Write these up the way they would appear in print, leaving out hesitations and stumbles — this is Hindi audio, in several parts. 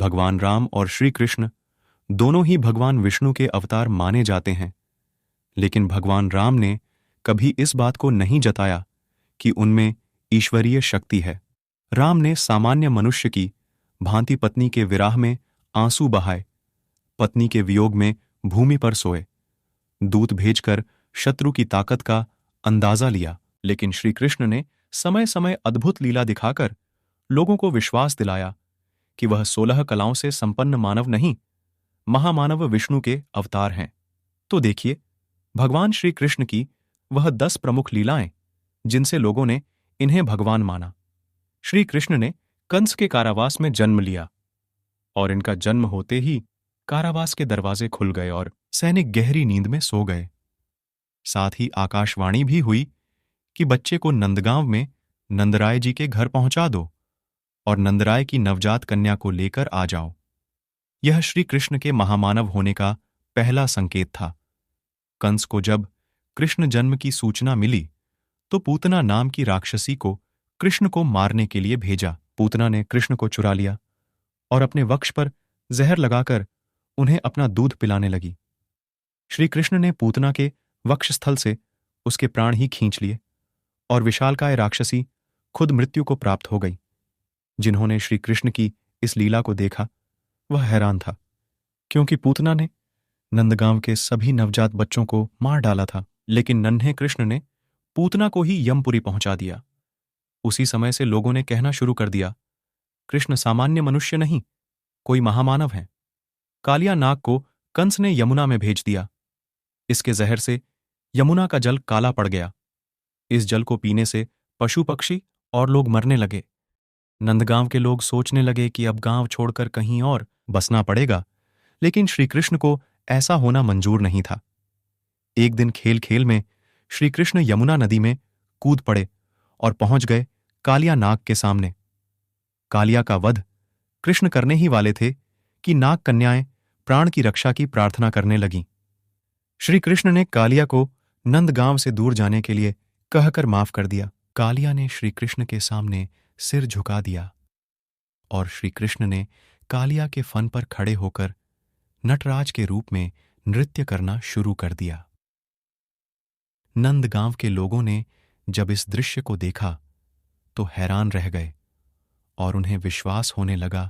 भगवान राम और श्री कृष्ण दोनों ही भगवान विष्णु के अवतार माने जाते हैं, लेकिन भगवान राम ने कभी इस बात को नहीं जताया कि उनमें ईश्वरीय शक्ति है। राम ने सामान्य मनुष्य की भांति पत्नी के विराह में आंसू बहाए, पत्नी के वियोग में भूमि पर सोए, दूत भेजकर शत्रु की ताकत का अंदाजा लिया। लेकिन श्री कृष्ण ने समय समय अद्भुत लीला दिखाकर लोगों को विश्वास दिलाया कि वह 16 कलाओं से संपन्न मानव नहीं, महामानव विष्णु के अवतार हैं। तो देखिए भगवान श्री कृष्ण की वह 10 प्रमुख लीलाएं जिनसे लोगों ने इन्हें भगवान माना। श्री कृष्ण ने कंस के कारावास में जन्म लिया और इनका जन्म होते ही कारावास के दरवाजे खुल गए और सैनिक गहरी नींद में सो गए। साथ ही आकाशवाणी भी हुई कि बच्चे को नंदगांव में नंदराय जी के घर पहुंचा दो और नंदराय की नवजात कन्या को लेकर आ जाओ। यह श्री कृष्ण के महामानव होने का पहला संकेत था। कंस को जब कृष्ण जन्म की सूचना मिली तो पूतना नाम की राक्षसी को कृष्ण को मारने के लिए भेजा। पूतना ने कृष्ण को चुरा लिया और अपने वक्ष पर जहर लगाकर उन्हें अपना दूध पिलाने लगी। श्री कृष्ण ने पूतना के वक्षस्थल से उसके प्राण ही खींच लिए और विशालकाय राक्षसी खुद मृत्यु को प्राप्त हो गई। जिन्होंने श्री कृष्ण की इस लीला को देखा वह हैरान था, क्योंकि पूतना ने नंदगांव के सभी नवजात बच्चों को मार डाला था, लेकिन नन्हे कृष्ण ने पूतना को ही यमपुरी पहुंचा दिया। उसी समय से लोगों ने कहना शुरू कर दिया, कृष्ण सामान्य मनुष्य नहीं, कोई महामानव है। कालिया नाग को कंस ने यमुना में भेज दिया। इसके जहर से यमुना का जल काला पड़ गया। इस जल को पीने से पशु पक्षी और लोग मरने लगे। नंदगांव के लोग सोचने लगे कि अब गांव छोड़कर कहीं और बसना पड़ेगा, लेकिन श्री कृष्ण को ऐसा होना मंजूर नहीं था। एक दिन खेल खेल में श्री कृष्ण यमुना नदी में कूद पड़े और पहुंच गए कालिया नाग के सामने। कालिया का वध कृष्ण करने ही वाले थे कि नाग कन्याएं प्राण की रक्षा की प्रार्थना करने लगीं। श्री कृष्ण ने कालिया को नंदगांव से दूर जाने के लिए कहकर माफ कर दिया। कालिया ने श्री कृष्ण के सामने सिर झुका दिया और श्री कृष्ण ने कालिया के फन पर खड़े होकर नटराज के रूप में नृत्य करना शुरू कर दिया। नंदगांव के लोगों ने जब इस दृश्य को देखा तो हैरान रह गए और उन्हें विश्वास होने लगा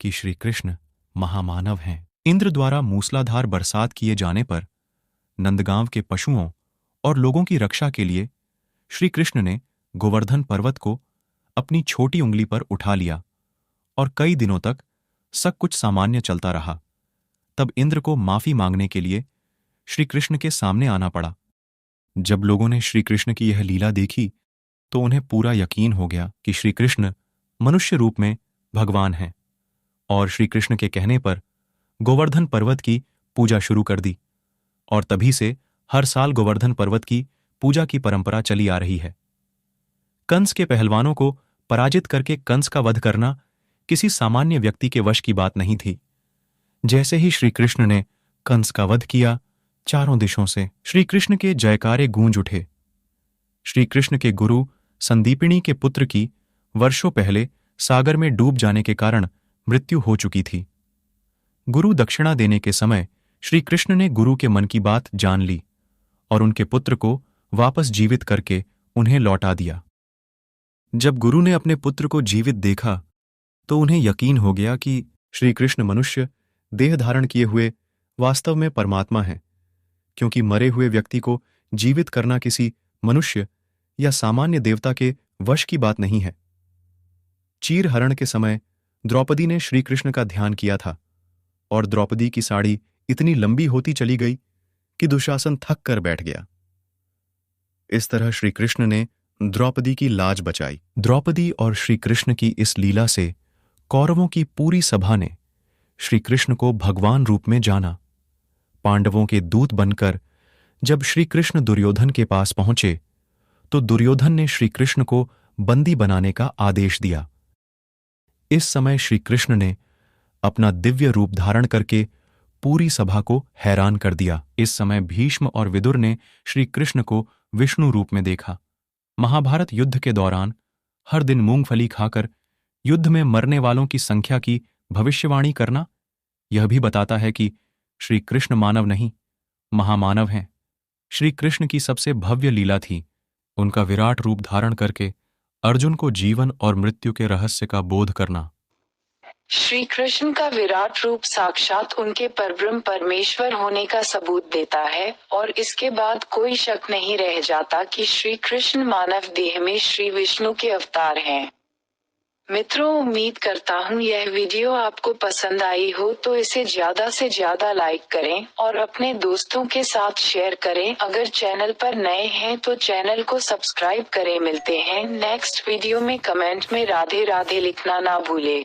कि श्री कृष्ण महामानव हैं। इंद्र द्वारा मूसलाधार बरसात किए जाने पर नंदगांव के पशुओं और लोगों की रक्षा के लिए श्री कृष्ण ने गोवर्धन पर्वत को अपनी छोटी उंगली पर उठा लिया और कई दिनों तक सब कुछ सामान्य चलता रहा। तब इंद्र को माफी मांगने के लिए श्री कृष्ण के सामने आना पड़ा। जब लोगों ने श्री कृष्ण की यह लीला देखी तो उन्हें पूरा यकीन हो गया कि श्री कृष्ण मनुष्य रूप में भगवान हैं, और श्री कृष्ण के कहने पर गोवर्धन पर्वत की पूजा शुरू कर दी और तभी से हर साल गोवर्धन पर्वत की पूजा की परंपरा चली आ रही है। कंस के पहलवानों को पराजित करके कंस का वध करना किसी सामान्य व्यक्ति के वश की बात नहीं थी। जैसे ही श्री कृष्ण ने कंस का वध किया, चारों दिशों से श्री कृष्ण के जयकारे गूंज उठे। श्री कृष्ण के गुरु संदीपिणी के पुत्र की वर्षों पहले सागर में डूब जाने के कारण मृत्यु हो चुकी थी। गुरु दक्षिणा देने के समय श्री कृष्ण ने गुरु के मन की बात जान ली और उनके पुत्र को वापस जीवित करके उन्हें लौटा दिया। जब गुरु ने अपने पुत्र को जीवित देखा तो उन्हें यकीन हो गया कि श्री कृष्ण मनुष्य देह धारण किए हुए वास्तव में परमात्मा हैं, क्योंकि मरे हुए व्यक्ति को जीवित करना किसी मनुष्य या सामान्य देवता के वश की बात नहीं है। चीरहरण के समय द्रौपदी ने श्री कृष्ण का ध्यान किया था और द्रौपदी की साड़ी इतनी लंबी होती चली गई कि दुशासन थक कर बैठ गया। इस तरह श्री कृष्ण ने द्रौपदी की लाज बचाई। द्रौपदी और श्री कृष्ण की इस लीला से कौरवों की पूरी सभा ने श्री कृष्ण को भगवान रूप में जाना। पांडवों के दूत बनकर जब श्री कृष्ण दुर्योधन के पास पहुंचे तो दुर्योधन ने श्री कृष्ण को बंदी बनाने का आदेश दिया। इस समय श्री कृष्ण ने अपना दिव्य रूप धारण करके पूरी सभा को हैरान कर दिया। इस समय भीष्म और विदुर ने श्री कृष्ण को विष्णु रूप में देखा। महाभारत युद्ध के दौरान हर दिन मूंगफली खाकर युद्ध में मरने वालों की संख्या की भविष्यवाणी करना यह भी बताता है कि श्री कृष्ण मानव नहीं, महामानव हैं। श्री कृष्ण की सबसे भव्य लीला थी उनका विराट रूप धारण करके अर्जुन को जीवन और मृत्यु के रहस्य का बोध करना। श्री कृष्ण का विराट रूप साक्षात उनके परब्रह्म परमेश्वर होने का सबूत देता है, और इसके बाद कोई शक नहीं रह जाता कि श्री कृष्ण मानव देह में श्री विष्णु के अवतार हैं। मित्रों, उम्मीद करता हूँ यह वीडियो आपको पसंद आई हो, तो इसे ज्यादा से ज्यादा लाइक करें और अपने दोस्तों के साथ शेयर करें। अगर चैनल पर नए हैं तो चैनल को सब्सक्राइब करें। मिलते हैं नेक्स्ट वीडियो में। कमेंट में राधे राधे लिखना ना भूले।